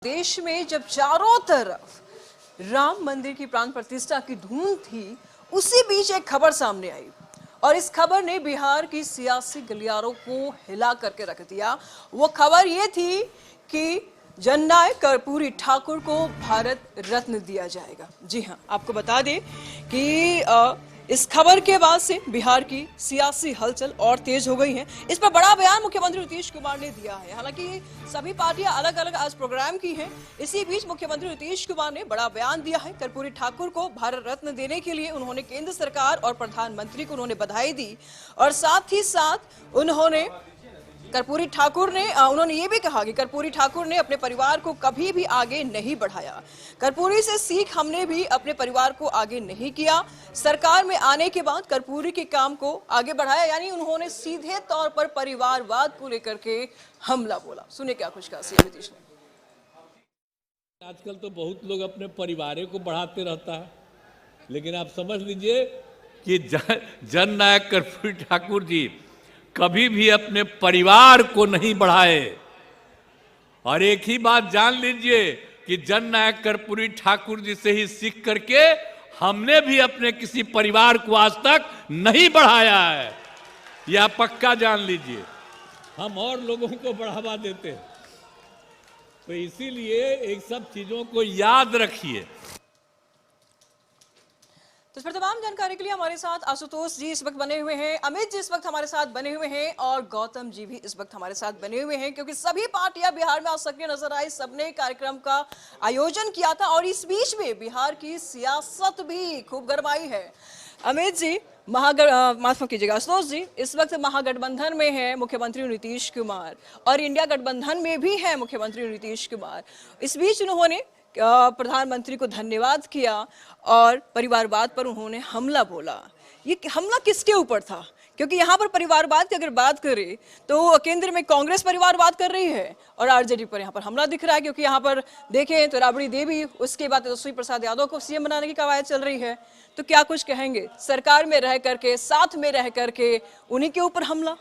देश में जब चारों तरफ राम मंदिर की प्राण प्रतिष्ठा की धूम थी, उसी बीच एक खबर सामने आई और इस खबर ने बिहार की सियासी गलियारों को हिला करके रख दिया। वो खबर ये थी कि जननायक कर्पूरी ठाकुर को भारत रत्न दिया जाएगा। जी हां, आपको बता दें कि इस खबर के बाद से बिहार की सियासी हलचल और तेज हो गई है। इस पर बड़ा बयान मुख्यमंत्री नीतीश कुमार ने दिया है। हालांकि सभी पार्टियां अलग अलग आज प्रोग्राम की हैं। इसी बीच मुख्यमंत्री नीतीश कुमार ने बड़ा बयान दिया है। कर्पूरी ठाकुर को भारत रत्न देने के लिए उन्होंने केंद्र सरकार और प्रधानमंत्री को उन्होंने बधाई दी और साथ ही साथ उन्होंने कर्पूरी ठाकुर ने उन्होंने ये भी कहा कि कर्पूरी ठाकुर ने अपने परिवार को कभी भी आगे नहीं बढ़ाया। कर्पूरी से सीख हमने भी अपने परिवार को आगे नहीं किया। सरकार में आने के बाद कर्पूरी के काम को आगे बढ़ाया, यानी उन्होंने सीधे तौर पर परिवारवाद को लेकर के हमला बोला। सुने क्या कुछ कहा सीएम नीतीश ने। आजकल तो बहुत लोग अपने परिवार को बढ़ाते रहता है, लेकिन आप समझ लीजिए कि जननायक कर्पूरी ठाकुर जी कभी भी अपने परिवार को नहीं बढ़ाए। और एक ही बात जान लीजिए कि जननायक कर्पूरी ठाकुर जी से ही सीख करके हमने भी अपने किसी परिवार को आज तक नहीं बढ़ाया है। यह पक्का जान लीजिए, हम और लोगों को बढ़ावा देते हैं। तो इसीलिए एक सब चीजों को याद रखिए। तो इस पर तमाम जानकारी के लिए हमारे साथ आशुतोष जी इस वक्त बने हुए हैं, अमित जी इस वक्त हमारे साथ बने हुए हैं और गौतम जी भी इस वक्त हमारे साथ बने हुए हैं, क्योंकि सभी पार्टियां बिहार में आज सक्रिय नजर आई। सबने कार्यक्रम का आयोजन किया था और इस बीच में बिहार की सियासत भी खूब गरमाई है। अमित जी, माफ कीजिएगा आशुतोष जी, इस वक्त महागठबंधन में है मुख्यमंत्री नीतीश कुमार और इंडिया गठबंधन में भी है मुख्यमंत्री नीतीश कुमार। इस बीच उन्होंने प्रधानमंत्री को धन्यवाद किया और परिवारवाद पर उन्होंने हमला बोला। ये हमला किसके ऊपर था? क्योंकि यहाँ पर परिवारवाद की अगर बात करें तो केंद्र में कांग्रेस परिवारवाद कर रही है और आरजेडी पर यहाँ पर हमला दिख रहा है, क्योंकि यहाँ पर देखें तो राबड़ी देवी, उसके बाद तेजस्वी प्रसाद यादव को सीएम बनाने की कवायद चल रही है। तो क्या कुछ कहेंगे, सरकार में रह करके, साथ में रह करके उन्हीं के ऊपर हमला?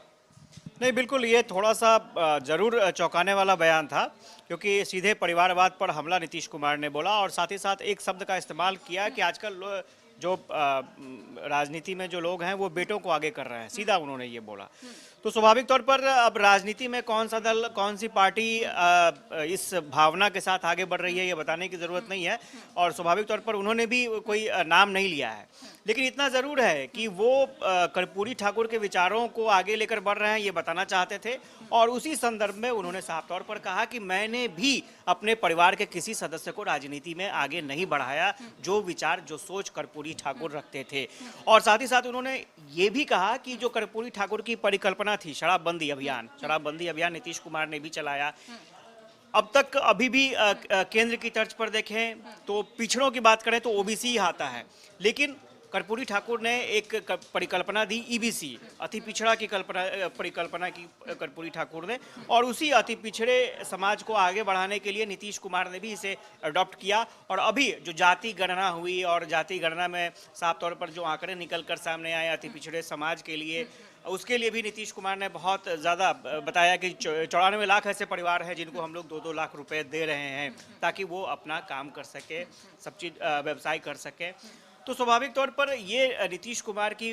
नहीं, बिल्कुल ये थोड़ा सा जरूर चौंकाने वाला बयान था, क्योंकि सीधे परिवारवाद पर हमला नीतीश कुमार ने बोला और साथ ही साथ एक शब्द का इस्तेमाल किया कि आजकल जो राजनीति में जो लोग हैं वो बेटों को आगे कर रहे हैं, सीधा उन्होंने ये बोला। तो स्वाभाविक तौर पर अब राजनीति में कौन सा दल, कौन सी पार्टी इस भावना के साथ आगे बढ़ रही है ये बताने की ज़रूरत नहीं है और स्वाभाविक तौर पर उन्होंने भी कोई नाम नहीं लिया है। लेकिन इतना ज़रूर है कि वो कर्पूरी ठाकुर के विचारों को आगे लेकर बढ़ रहे हैं ये बताना चाहते थे और उसी संदर्भ में उन्होंने साफ तौर पर कहा कि मैंने भी अपने परिवार के किसी सदस्य को राजनीति में आगे नहीं बढ़ाया, जो विचार, जो सोच कर्पूरी ठाकुर रखते थे। और साथ ही साथ उन्होंने ये भी कहा कि जो कर्पूरी ठाकुर की परिकल्पना थी, शराबबंदी अभियान नीतीश कुमार ने भी चलाया। अब तक अभी भी केंद्र की तर्ज पर देखें तो पिछड़ों की बात करें तो ओबीसी आता है, लेकिन कर्पूरी ठाकुर ने एक परिकल्पना दी ईबीसी, अति पिछड़ा की परिकल्पना की कर्पूरी ठाकुर ने, और उसी अति पिछड़े समाज को आगे बढ़ाने के लिए नीतीश कुमार ने भी इसे अडॉप्ट किया। और अभी जो जाति गणना हुई और जाति गणना में साफ तौर पर जो आंकड़े निकल कर सामने आए अति पिछड़े समाज के लिए, उसके लिए भी नीतीश कुमार ने बहुत ज़्यादा बताया कि 94 लाख ऐसे परिवार हैं जिनको हम लोग 2-2 लाख रुपए दे रहे हैं ताकि वो अपना काम कर सके, सब चीज़ व्यवसाय कर सके। तो स्वाभाविक तौर पर ये नीतीश कुमार की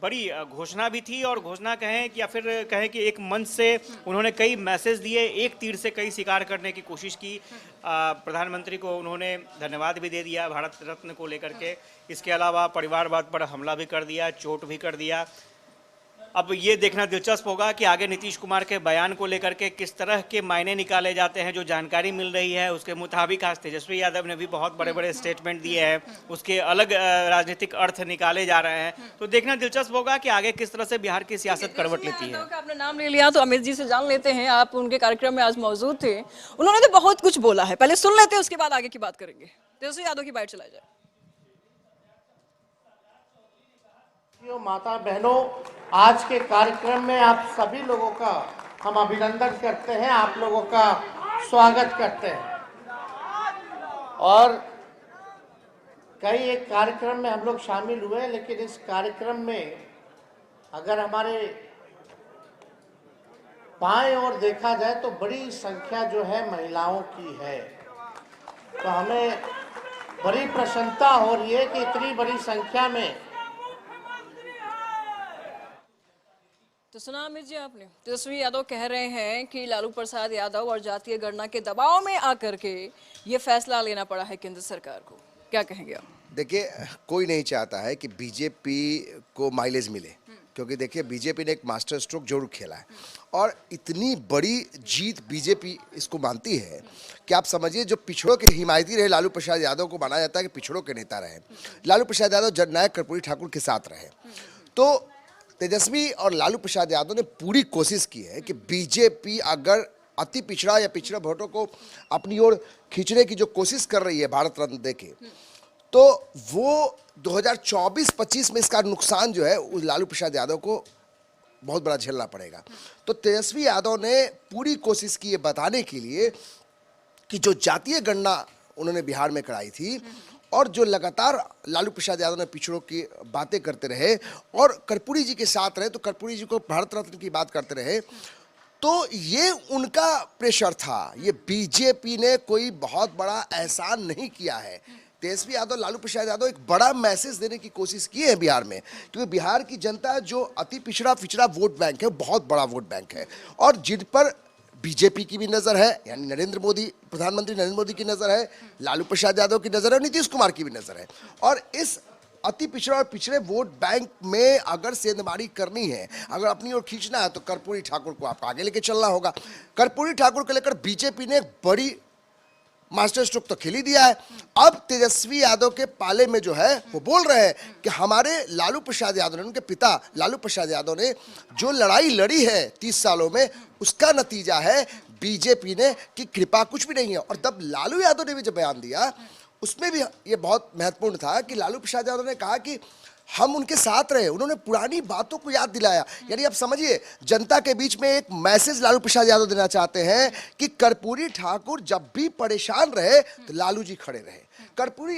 बड़ी घोषणा भी थी और घोषणा कहें या फिर कहें कि एक मंच से उन्होंने कई मैसेज दिए, एक तीर से कई शिकार करने की कोशिश की। प्रधानमंत्री को उन्होंने धन्यवाद भी दे दिया भारत रत्न को लेकर के, इसके अलावा परिवारवाद पर हमला भी कर दिया, चोट भी कर दिया। अब ये देखना दिलचस्प होगा कि आगे नीतीश कुमार के बयान को लेकर के किस तरह के मायने निकाले जाते हैं। जो जानकारी मिल रही है उसके मुताबिक आज तेजस्वी यादव ने भी बहुत बड़े बड़े स्टेटमेंट दिए हैं, उसके अलग राजनीतिक अर्थ निकाले जा रहे हैं। तो देखना दिलचस्प होगा कि आगे किस तरह से बिहार की सियासत करवट लेती है। आपने नाम ले लिया तो अमित जी से जान लेते हैं, आप उनके कार्यक्रम में आज मौजूद थे, उन्होंने तो बहुत कुछ बोला है, पहले सुन लेते हैं उसके बाद आगे की बात करेंगे। तेजस्वी यादव की बाइट चला जाए। माता बहनों, आज के कार्यक्रम में आप सभी लोगों का हम अभिनंदन करते हैं, आप लोगों का स्वागत करते हैं। और कई एक कार्यक्रम में हम लोग शामिल हुए, लेकिन इस कार्यक्रम में अगर हमारे बाएं ओर देखा जाए तो बड़ी संख्या जो है महिलाओं की है। तो हमें बड़ी प्रसन्नता हो रही है कि इतनी बड़ी संख्या में। तो सुना अमित जी आपने, तेजस्वी यादव कह रहे हैं कि लालू प्रसाद यादव और जातीय गणना के दबाव में आकर के ये फैसला लेना पड़ा है केंद्र सरकार को। क्या कहेंगे आप? देखिए, कोई नहीं चाहता है कि बीजेपी को माइलेज मिले, क्योंकि देखिए बीजेपी ने एक मास्टर स्ट्रोक जरूर खेला है और इतनी बड़ी जीत बीजेपी इसको मानती है कि आप समझिए, जो पिछड़ों के हिमायती रहे लालू प्रसाद यादव को माना जाता है कि पिछड़ों के नेता रहे। लालू प्रसाद यादव जननायक कर्पूरी ठाकुर के साथ रहे, तो तेजस्वी और लालू प्रसाद यादव ने पूरी कोशिश की है कि बीजेपी अगर अति पिछड़ा या पिछड़े वोटों को अपनी ओर खींचने की जो कोशिश कर रही है भारत रत्न देके, तो वो 2024-25 में इसका नुकसान जो है उस लालू प्रसाद यादव को बहुत बड़ा झेलना पड़ेगा। तो तेजस्वी यादव ने पूरी कोशिश की ये बताने के लिए कि जो जातीय गणना उन्होंने बिहार में कराई थी और जो लगातार लालू प्रसाद यादव ने पिछड़ों की बातें करते रहे और कर्पूरी जी के साथ रहे, तो कर्पूरी जी को भारत रत्न की बात करते रहे, तो ये उनका प्रेशर था। ये बीजेपी ने कोई बहुत बड़ा एहसान नहीं किया है। तेजस्वी यादव, लालू प्रसाद यादव एक बड़ा मैसेज देने की कोशिश की है बिहार में, क्योंकि बिहार की जनता जो अति पिछड़ा वोट बैंक है, बहुत बड़ा वोट बैंक है और जिन पर बीजेपी की भी नजर है, यानी नरेंद्र मोदी, प्रधानमंत्री नरेंद्र मोदी की नजर है, लालू प्रसाद यादव की नजर है, नीतीश कुमार की भी नजर है। और इस अति पिछड़ा और पिछड़े वोट बैंक में अगर सेंधमारी करनी है, अगर अपनी ओर खींचना है, तो कर्पूरी ठाकुर को आपको आगे लेके चलना होगा। कर्पूरी ठाकुर को लेकर बीजेपी ने बड़ी मास्टर स्ट्रोक तो खेल ही दिया है। अब तेजस्वी यादव के पाले में जो है वो बोल रहे हैं कि हमारे लालू प्रसाद यादव ने, उनके पिता लालू प्रसाद यादव ने जो लड़ाई लड़ी है 30 सालों में, उसका नतीजा है बीजेपी ने कि कृपा कुछ भी नहीं है। और तब लालू यादव ने भी जब बयान दिया, उसमें भी ये बहुत महत्वपूर्ण था कि लालू प्रसाद यादव ने कहा कि हम उनके साथ रहे, उन्होंने पुरानी बातों को याद दिलाया। यानी आप समझिए, जनता के बीच में एक मैसेज लालू प्रसाद यादव देना चाहते हैं कि कर्पूरी ठाकुर जब भी परेशान रहे तो लालू जी खड़े रहे। कर्पूरी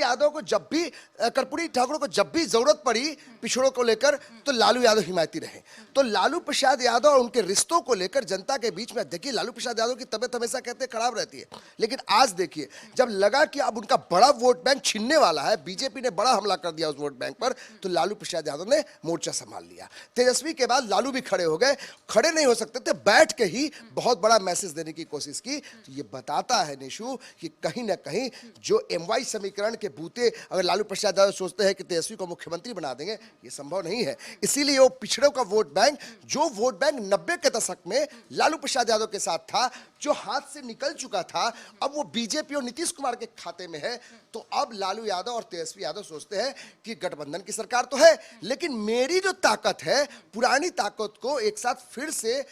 ठाकुर को जब भी जरूरत पड़ी पिछड़ों को लेकर, तो लालू यादव हिमायती रहे। तो लालू प्रसाद यादव और उनके रिश्तों को लेकर जनता के बीच में, देखिए लालू प्रसाद यादव की तबियत हमेशा कहते खराब रहती है, लेकिन आज देखिए जब लगा कि अब उनका बड़ा वोट बैंक छिनने वाला है, बीजेपी ने बड़ा हमला कर दिया उस वोट बैंक पर, तो लालू प्रसाद यादव ने मोर्चा संभाल लिया। तेजस्वी के बाद लालू भी खड़े हो गए। खड़े नहीं हो सकते थे, बैठ के ही बहुत बड़ा मैसेज देने की कोशिश की। तो ये बताता है निशु कि कहीं ना कहीं जो MY समीकरण के बूते अगर लालू प्रसाद यादव सोचते हैं कि तेजस्वी को मुख्यमंत्री बना देंगे, ये संभव नहीं है। इसीलिए वो पिछड़ों का वोट बैंक, जो वोट बैंक 90 के दशक में लालू प्रसाद यादव के साथ था, जो हाथ से निकल चुका था, अब वो बीजेपी और नीतीश कुमार के खाते में है। तो अब लालू यादव और तेजस्वी यादव सोचते हैं कि गठबंधन की सरकार तो है, लेकिन मेरी जो ताकत है, पुरानी ताकत को एक साथ फिर से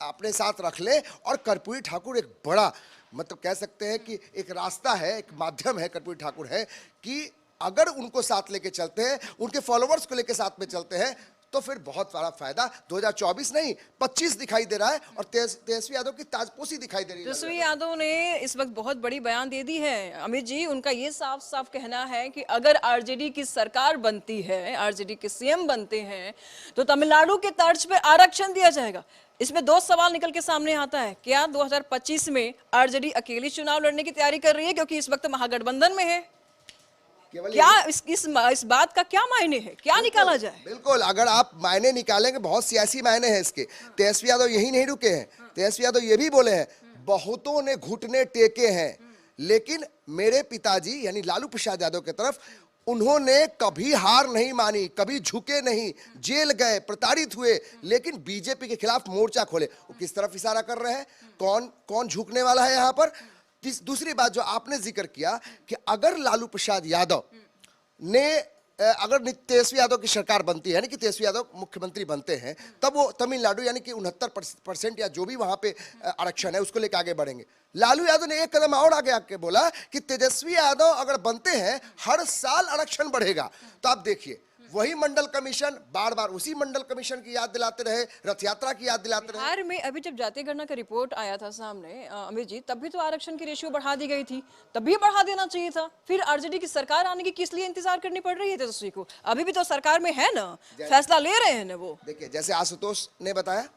अपने साथ रख ले। और कर्पूरी ठाकुर एक बड़ा, मतलब कह सकते हैं कि एक रास्ता है, एक माध्यम है, कर्पूरी ठाकुर है कि अगर उनको साथ लेके चलते हैं, उनके फॉलोअर्स को लेके साथ में चलते हैं, तो फिर बहुत बड़ा फायदा 2024 नहीं 25 दिखाई दे रहा है। और तेजस्वी यादव की ताजपोशी दिखाई दे रही है। तेजस्वी यादव ने इस वक्त बहुत बड़ी बयान दे दी है अमित जी। उनका ये साफ साफ कहना है कि अगर आरजेडी की सरकार बनती है, आरजेडी के CM बनते हैं, तो तमिलनाडु के तर्ज पे आरक्षण दिया जाएगा। इसमें 2 सवाल निकल के सामने आता है। क्या 2025 में आरजेडी अकेली चुनाव लड़ने की तैयारी कर रही है, क्योंकि इस वक्त महागठबंधन में है? क्या इस बात का क्या मायने है, क्या निकाला जाए? बिल्कुल, अगर आप मायने निकालेंगे, बहुत सियासी मायने हैं इसके। तेजस्वी यादव यही नहीं रुके हैं, तेजस्वी यादव ये भी बोले हैं, बहुतों ने घुटने टेके हैं, लेकिन मेरे पिताजी यानी लालू प्रसाद यादव की तरफ उन्होंने कभी हार नहीं मानी, कभी झुके नहीं, जेल गए, प्रताड़ित हुए, लेकिन बीजेपी के खिलाफ मोर्चा खोले। वो किस तरफ इशारा कर रहे हैं? कौन झुकने वाला है यहाँ पर? दूसरी बात जो आपने जिक्र किया कि अगर लालू प्रसाद यादव ने, अगर तेजस्वी यादव की सरकार बनती है, यानी कि तेजस्वी यादव मुख्यमंत्री बनते हैं, तब वो तमिलनाडु यानी कि 69% या जो भी वहां पे आरक्षण है उसको लेकर आगे बढ़ेंगे। लालू यादव ने एक कदम और आगे आके बोला कि तेजस्वी यादव अगर बनते हैं, हर साल आरक्षण बढ़ेगा। तो आप देखिए, वही मंडल कमीशन बार बार उसी मंडल कमीशन की याद दिलाते रहे, रथ यात्रा की याद दिलाते रहे। बिहार में अभी जब जातीय गणना का रिपोर्ट आया था सामने अमित जी, तब भी तो आरक्षण की रेशियो बढ़ा दी गई थी, तब भी बढ़ा देना चाहिए था। फिर आरजेडी की सरकार आने की किस लिए इंतजार करनी पड़ रही है तेजस्वी को? अभी भी तो सरकार में है ना, फैसला ले रहे हैं ना वो। देखिए, जैसे आशुतोष ने बताया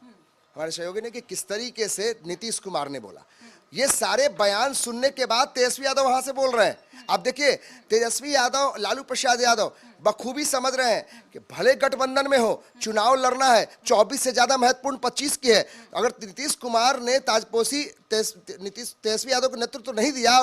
हमारे सहयोगी ने कि किस तरीके से नीतीश कुमार ने बोला, ये सारे बयान सुनने के बाद तेजस्वी यादव वहां से बोल रहे हैं। अब देखिए, तेजस्वी यादव, लालू प्रसाद यादव बखूबी समझ रहे हैं कि भले गठबंधन में हो, चुनाव लड़ना है, 24 से ज्यादा महत्वपूर्ण 25 की है। अगर नीतीश कुमार ने ताजपोशी तेजस्वी यादव को नेतृत्व नहीं दिया,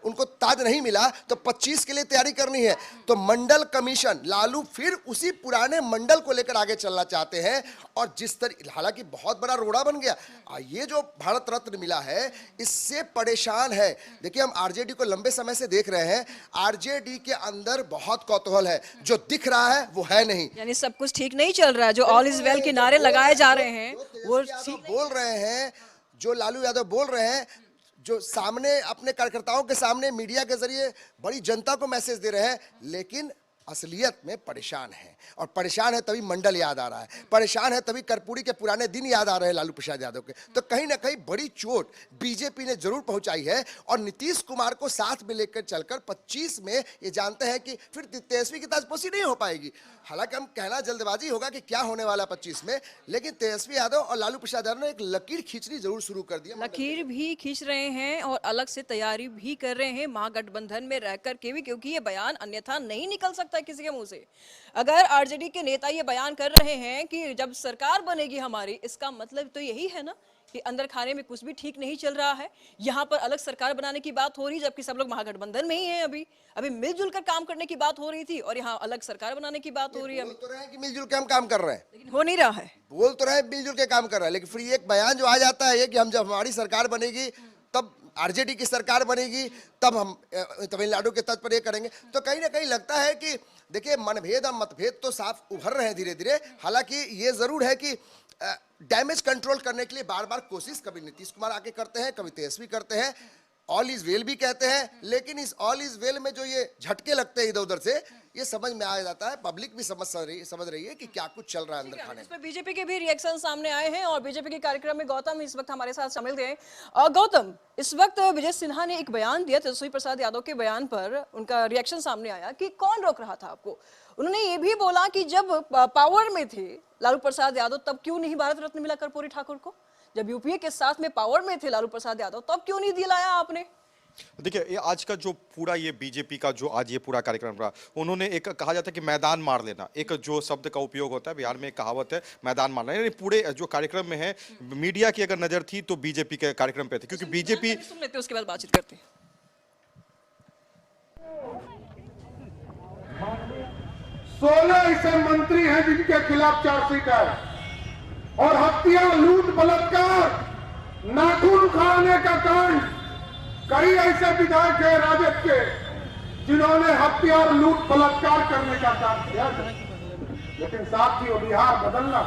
उनको ताज नहीं मिला, तो 25 के लिए तैयारी करनी है। तो मंडल कमीशन, लालू फिर उसी पुराने मंडल को लेकर आगे चलना चाहते हैं। और जिस तरह, हालांकि बहुत बड़ा रोड़ा बन गया, ये जो भारत रत्न मिला है इससे परेशान है। देखिए, हम आरजेडी को लंबे समय से देख रहे हैं, आरजेडी के अंदर बहुत कौतूहल है, जो दिख रहा है वो है नहीं। यानी सब कुछ ठीक नहीं चल रहा है। जो ऑल इज वेल के नारे लगाए जा रहे हैं वो बोल रहे हैं, जो लालू यादव बोल रहे हैं, जो सामने अपने कार्यकर्ताओं के सामने मीडिया के जरिए बड़ी जनता को मैसेज दे रहे हैं, लेकिन असलियत में परेशान है। और परेशान है तभी मंडल याद आ रहा है, परेशान है तभी कर्पूरी के पुराने दिन याद आ रहे हैं लालू प्रसाद यादव के। तो कहीं ना कहीं बड़ी चोट बीजेपी ने जरूर पहुंचाई है। और नीतीश कुमार को साथ में लेकर चलकर 25 में ये जानते हैं कि फिर तेजस्वी की ताजपोशी नहीं हो पाएगी। हालांकि हम कहना जल्दबाजी होगा कि क्या होने वाला 25 में, लेकिन तेजस्वी यादव और लालू प्रसाद यादव ने एक लकीर खींचनी जरूर शुरू कर दी। लकीर भी खींच रहे हैं और अलग से तैयारी भी कर रहे हैं महागठबंधन में रहकर के भी, क्योंकि ये बयान अन्यथा नहीं निकल सकता किसी के मुंह से। अगर आरजेडी के नेता ये बयान कर रहे हैं कि जब सरकार बनेगी हमारी, इसका मतलब तो यही है ना कि अंदर खाने में कुछ भी ठीक नहीं चल रहा है। यहाँ पर अलग सरकार बनाने की बात हो रही, जबकि सब लोग महागठबंधन में ही हैं। अभी मिलजुल कर काम करने की बात हो रही थी और यहाँ अलग सरकार बनाने की बात हो रही है। बोल तो रहे हैं कि मिलजुल के हम काम कर रहे हैं, लेकिन हो नहीं रहा है। बोल तो रहे हैं मिलजुल के काम कर रहे हैं, लेकिन फिर एक बयान जो आ जाता है कि हम जब हमारी सरकार बनेगी तब आरजेडी की सरकार बनेगी, तब हम तमिलनाडु के तट पर ये करेंगे। तो कहीं ना कहीं लगता है कि देखिए, मनभेद और मतभेद तो साफ उभर रहे हैं धीरे धीरे। हालांकि ये जरूर है कि डैमेज कंट्रोल करने के लिए बार बार कोशिश कभी नीतीश कुमार आके करते हैं, कभी तेजस्वी करते हैं, ऑल इज वेल भी कहते हैं, लेकिन इस ऑल इज वेल में जो ये झटके लगते हैं इधर उधर से, ये समझ में आ जाता है, पब्लिक भी समझ रही है कि क्या कुछ चल रहा है अंदर खाने इस पर बीजेपी के भी रिएक्शन सामने आए हैं और बीजेपी के कार्यक्रम में गौतम इस वक्त हमारे साथ शामिल थे। और गौतम, इस वक्त विजय सिन्हा ने एक बयान दिया, तेजस्वी प्रसाद यादव के बयान पर उनका रिएक्शन सामने आया कि कौन रोक रहा था आपको। उन्होंने ये भी बोला कि जब पावर में थे लालू प्रसाद यादव तब क्यों नहीं भारत रत्न मिला कर्पूरी ठाकुर को, जब यूपीए के साथ में पावर में थे लालू प्रसाद यादव तब क्यों नहीं दिलाया आपने। देखिए, ये आज का जो पूरा ये बीजेपी का जो आज ये पूरा कार्यक्रम रहा, उन्होंने एक कहा जाता है कि मैदान मार लेना, एक जो शब्द का उपयोग होता है बिहार में, एक कहावत है मैदान मारना। यानी पूरे जो कार्यक्रम में है, मीडिया की अगर नजर थी तो बीजेपी के कार्यक्रम पे थी, क्योंकि बीजेपी सुन लेते उसके बाद बातचीत करते हैं। 16 ऐसे मंत्री हैं जिनके खिलाफ चार्जशीट है और हत्या, लूट, बलात्कार, नाखून उखाड़ने का कांड। कई ऐसे विधायक हैं राजद के जिन्होंने हत्या और लूट बलात्कार करने का काम किया है। लेकिन साथियों, बिहार बदलना,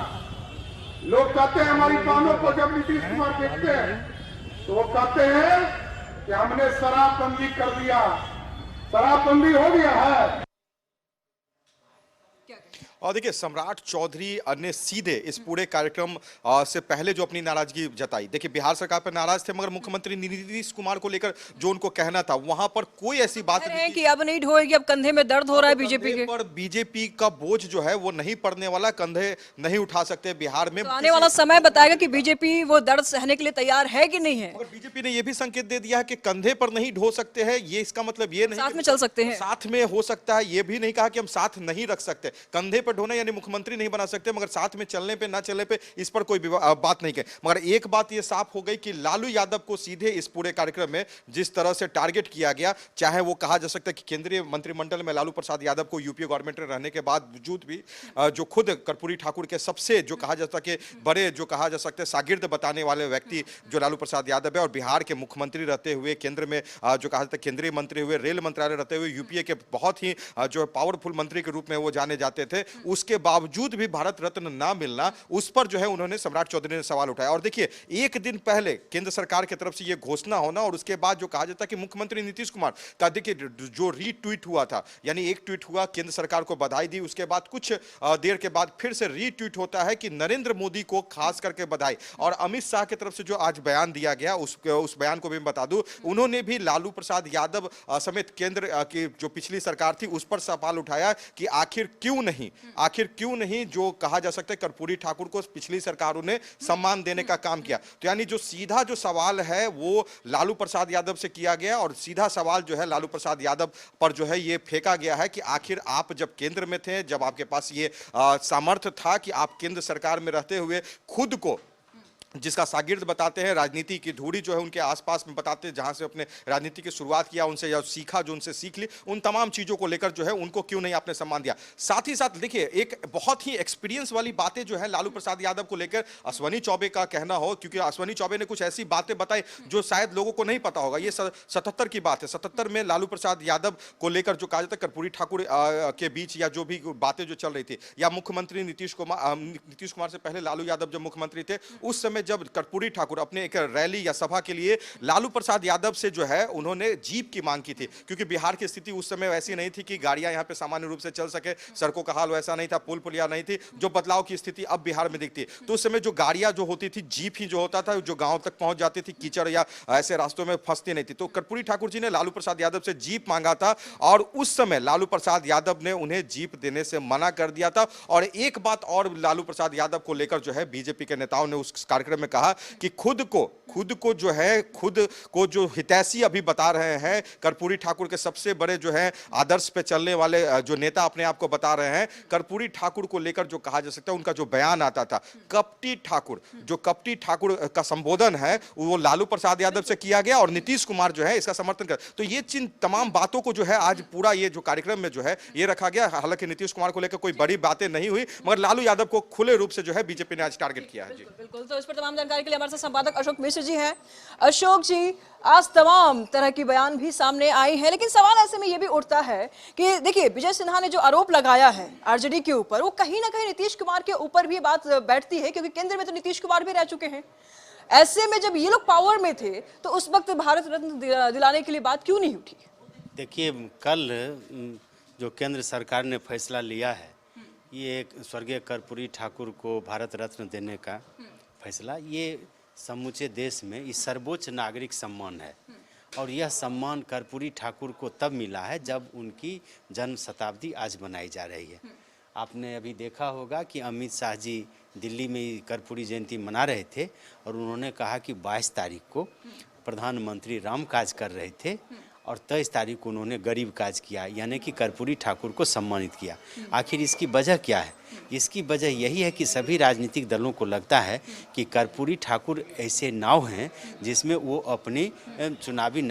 लोग कहते हैं हमारी बातों को जब नीतीश कुमार देखते हैं तो वो कहते हैं कि हमने शराबबंदी कर दिया, शराबबंदी हो गया है। और देखिए, सम्राट चौधरी ने सीधे इस पूरे कार्यक्रम से पहले जो अपनी नाराजगी जताई, देखिए बिहार सरकार पर नाराज थे, मगर मुख्यमंत्री नीतीश कुमार को लेकर जो उनको कहना था वहां पर कोई ऐसी बात नहीं कि अब नहीं ढोएगी, अब कंधे में दर्द हो रहा है बीजेपी के, पर बीजेपी का बोझ जो है वो नहीं पड़ने वाला, कंधे नहीं उठा सकते बिहार में। तो आने वाला समय बताएगा कि बीजेपी वो दर्द सहने के लिए तैयार है कि नहीं है। मगर बीजेपी ने यह भी संकेत दे दिया है कि कंधे पर नहीं ढो सकते हैं, ये इसका मतलब ये नहीं साथ में चल सकते हैं, साथ में हो सकता है। ये भी नहीं कहा कि हम साथ नहीं रख सकते, कंधे पर ढोना यानी मुख्यमंत्री नहीं बना सकते, मगर साथ में चलने पे ना चलने पे इस पर कोई बात नहीं कहे। मगर एक बात ये साफ हो गई कि लालू यादव को सीधे इस पूरे कार्यक्रम में जिस तरह से टारगेट किया गया, चाहे वो कहा जा सकता है कि केंद्रीय मंत्रिमंडल में लालू प्रसाद यादव को यूपीए गवर्नमेंट में रहने के बावजूद भी जो खुद कर्पूरी ठाकुर के सबसे जो कहा जाता है बड़े जो कहा जा सकता है शागिर्द बताने वाले व्यक्ति जो लालू प्रसाद यादव है, और बिहार के मुख्यमंत्री रहते हुए, केंद्र में जो कहा जाता है केंद्रीय मंत्री हुए, रेल मंत्रालय रहते हुए, यूपीए के बहुत ही जो पावरफुल मंत्री के रूप में वो जाने जाते थे, उसके बावजूद भी भारत रत्न ना मिलना, उस पर जो है उन्होंने सम्राट चौधरी ने सवाल उठाया। और देखिए, एक दिन पहले केंद्र सरकार की तरफ से यह घोषणा होना और उसके बाद जो कहा जाता है कि मुख्यमंत्री नीतीश कुमार का देखिए जो रीट्वीट हुआ था, यानी एक ट्वीट हुआ, केंद्र सरकार को बधाई दी, उसके बाद कुछ देर के बाद फिर से रीट्वीट होता है कि नरेंद्र मोदी को खास करके बधाई। और अमित शाह की तरफ से जो आज बयान दिया गया, उस बयान को भी बता दूं, उन्होंने भी लालू प्रसाद यादव समेत केंद्र की जो पिछली सरकार थी उस पर सवाल उठाया कि आखिर क्यों नहीं आखिर क्यों नहीं जो कहा जा सकता है कर्पूरी ठाकुर को पिछली सरकारों ने सम्मान देने का काम किया। तो यानी जो सीधा जो सवाल है वो लालू प्रसाद यादव से किया गया और सीधा सवाल जो है लालू प्रसाद यादव पर जो है ये फेंका गया है कि आखिर आप जब केंद्र में थे, जब आपके पास ये सामर्थ्य था कि आप केंद्र सरकार में रहते हुए खुद को जिसका शागिर्द बताते हैं, राजनीति की धूड़ी जो है उनके आसपास में बताते हैं, जहां से अपने राजनीति की शुरुआत किया, उनसे या सीखा, जो उनसे सीख ली, उन तमाम चीजों को लेकर जो है उनको क्यों नहीं आपने सम्मान दिया। साथ ही साथ देखिए एक बहुत ही एक्सपीरियंस वाली बातें जो है लालू प्रसाद यादव को लेकर अश्वनी चौबे का कहना हो, क्योंकि अश्वनी चौबे ने कुछ ऐसी बातें बताई जो शायद लोगों को नहीं पता होगा। ये 77 की बात है, 77 में लालू प्रसाद यादव को लेकर जो कहा जाता है कर्पूरी ठाकुर के बीच या जो भी बातें जो चल रही थी, या मुख्यमंत्री नीतीश कुमार से पहले लालू यादव जब मुख्यमंत्री थे, उस समय जब कर्पूरी ठाकुर अपने एक रैली या सभा के लिए लालू प्रसाद यादव से जो है उन्होंने जीप की मांग की थी, क्योंकि बिहार की स्थिति उस समय वैसी नहीं थी कि गाड़ियां यहां पे सामान्य रूप से चल सके, सड़कों का हाल वैसा नहीं था, पुल पुलिया नहीं थी, जो बदलाव की स्थिति अब बिहार में दिखती। तो उस समय जो गाड़ियां जो होती थी, जीप ही जो होता था, जो गांव तक पहुंच जाती थी, कीचड़ या ऐसे रास्तों में फंसती नहीं थी। तो कर्पूरी ठाकुर जी ने लालू प्रसाद यादव से जीप मांगा था और उस समय लालू प्रसाद यादव ने उन्हें जीप देने से मना कर दिया था। और एक बात और लालू प्रसाद यादव को लेकर जो है बीजेपी के नेताओं ने उस कार्यक्रम में कहा कि खुद को जो है खुद को जो हितैषी अभी बता रहे हैं, कर्पूरी ठाकुर के सबसे बड़े जो है आदर्श पे चलने वाले जो नेता अपने आप को बता रहे हैं। कर्पूरी ठाकुर को लेकर जो कहा जा सकता है, उनका जो बयान आता था कपटी ठाकुर, जो कपटी ठाकुर का संबोधन है वो लालू प्रसाद यादव से किया गया और नीतीश कुमार जो है इसका समर्थन कर। तो ये तमाम बातों को जो है आज पूरा ये जो कार्यक्रम में जो है ये रखा गया। हालांकि नीतीश कुमार को लेकर कोई बड़ी बातें नहीं हुई, मगर लालू यादव को खुले रूप से जो है बीजेपी ने आज टारगेट किया है। जी बिल्कुल। तो इस पर तमाम जानकारी के लिए हमारे साथ संपादक अशोक मिश्र जी हैं। अशोक जी, आज तमाम तरह की बयान भी सामने आई है, लेकिन सवाल ऐसे में यह भी उठता है कि देखिए विजय सिन्हा ने जो आरोप लगाया है आरजेडी के ऊपर, वो कहीं ना कहीं नीतीश कुमार के ऊपर भी बात बैठती है, क्योंकि केंद्र में तो नीतीश कुमार भी रह चुके हैं। ऐसे में जब ये लोग पावर में थे तो उस वक्त भारत रत्न दिलाने के लिए बात क्यों नहीं उठी? देखिए, कल जो केंद्र सरकार ने फैसला लिया है, ये स्वर्गीय कर्पूरी ठाकुर को भारत रत्न देने का फैसला, ये समूचे देश में इस सर्वोच्च नागरिक सम्मान है। और यह सम्मान कर्पूरी ठाकुर को तब मिला है जब उनकी जन्म शताब्दी आज मनाई जा रही है। आपने अभी देखा होगा कि अमित शाह जी दिल्ली में कर्पूरी जयंती मना रहे थे और उन्होंने कहा कि 22 तारीख को प्रधानमंत्री राम काज कर रहे थे और 23 तारीख को उन्होंने गरीब काज किया, यानी कि कर्पूरी ठाकुर को सम्मानित किया। आखिर इसकी वजह क्या है? इसकी वजह यही है कि सभी राजनीतिक दलों को लगता है कि कर्पूरी ठाकुर ऐसे नाव हैं जिसमें वो अपनी चुनावी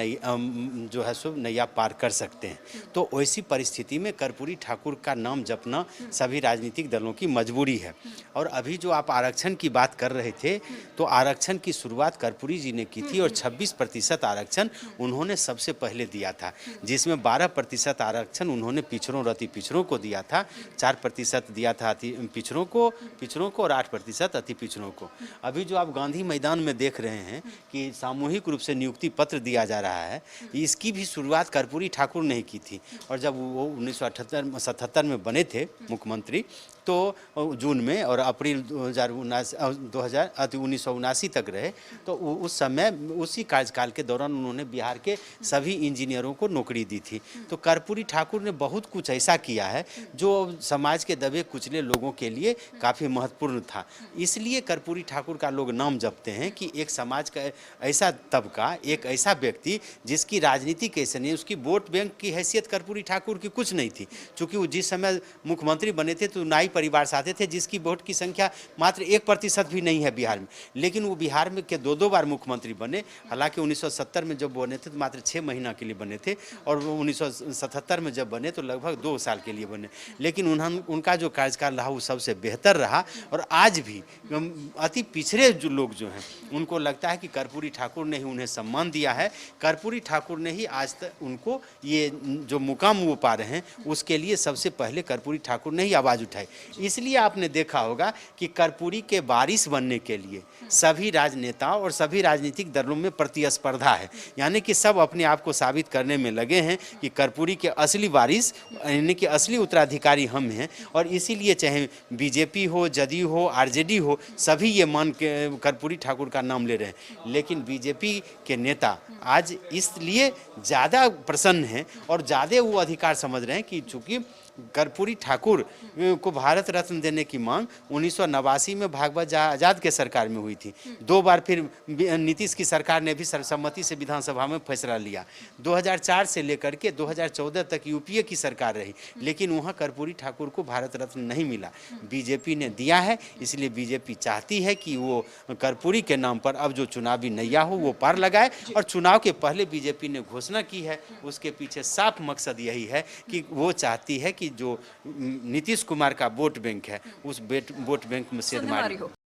जो है सो नैया पार कर सकते हैं। तो ऐसी परिस्थिति में कर्पूरी ठाकुर का नाम जपना सभी राजनीतिक दलों की मजबूरी है। और अभी जो आप आरक्षण की बात कर रहे थे, तो आरक्षण की शुरुआत कर्पूरी जी ने की थी और 26% आरक्षण उन्होंने सबसे पहले दिया था, जिसमें 12% आरक्षण उन्होंने पिछड़ों और अति पिछड़ों को दिया था, 4% दिया था पिछड़ों को और 8% अति पिछड़ों को। अभी जो आप गांधी मैदान में देख रहे हैं कि सामूहिक रूप से नियुक्ति पत्र दिया जा रहा है, इसकी भी शुरुआत कर्पूरी ठाकुर ने की थी। और जब वो 1977 में बने थे मुख्यमंत्री, तो जून में, और अप्रैल 1979 तक रहे, तो उस समय उसी कार्यकाल के दौरान उन्होंने बिहार के सभी इंजीनियरों को नौकरी दी थी। तो कर्पूरी ठाकुर ने बहुत कुछ ऐसा किया है जो समाज के दबे कुचले लोगों के लिए काफ़ी महत्वपूर्ण था। इसलिए कर्पूरी ठाकुर का लोग नाम जपते हैं कि एक समाज का ऐसा तबका, एक ऐसा व्यक्ति जिसकी राजनीति कैसे नहीं, उसकी वोट बैंक की हैसियत कर्पूरी ठाकुर की कुछ नहीं थी। चूँकि वो जिस समय मुख्यमंत्री बने थे तो नाई परिवार से आते थे, जिसकी वोट की संख्या मात्र 1% भी नहीं है बिहार में, लेकिन वो बिहार में के 2 बार मुख्यमंत्री बने। हालांकि 1970 में जब बने थे तो मात्र 6 महीना के लिए बने थे, और 1977 में जब बने तो लगभग 2 साल के लिए बने। लेकिन उनका जो कार्यकाल रहा वो सबसे बेहतर रहा। और आज भी अति पिछड़े जो लोग जो हैं उनको लगता है कि कर्पूरी ठाकुर ने ही उन्हें सम्मान दिया है, कर्पूरी ठाकुर ने ही आज तक उनको ये जो मुकाम वो पा रहे हैं उसके लिए सबसे पहले कर्पूरी ठाकुर ने ही आवाज़ उठाई। इसलिए आपने देखा होगा कि कर्पूरी के वारिस बनने के लिए सभी राजनेताओं और सभी राजनीतिक दलों में प्रतिस्पर्धा है, यानी कि सब अपने आप को साबित करने में लगे हैं कि कर्पूरी के असली वारिस यानी कि असली उत्तराधिकारी हम हैं। और इसीलिए चाहे बीजेपी हो, जदयू हो, आरजेडी हो, सभी ये मान के कर्पूरी ठाकुर का नाम ले रहे हैं। लेकिन बीजेपी के नेता आज इसलिए ज़्यादा प्रसन्न हैं और ज़्यादा वो अधिकार समझ रहे हैं कि चूँकि कर्पूरी ठाकुर को भारत रत्न देने की मांग 1989 में भागवत आजाद के सरकार में हुई थी। 2 बार फिर नीतीश की सरकार ने भी सर्वसम्मति से विधानसभा में फैसला लिया। 2004 से लेकर के 2014 तक यूपीए की सरकार रही, लेकिन वहाँ कर्पूरी ठाकुर को भारत रत्न नहीं मिला। बीजेपी ने दिया है, इसलिए बीजेपी चाहती है कि वो कर्पूरी के नाम पर अब जो चुनावी नैया हो वो पार लगाए। और चुनाव के पहले बीजेपी ने घोषणा की है, उसके पीछे साफ मकसद यही है कि वो चाहती है कि जो नीतीश कुमार का वोट बैंक है उस वोट बैंक में सेंधमारी हो।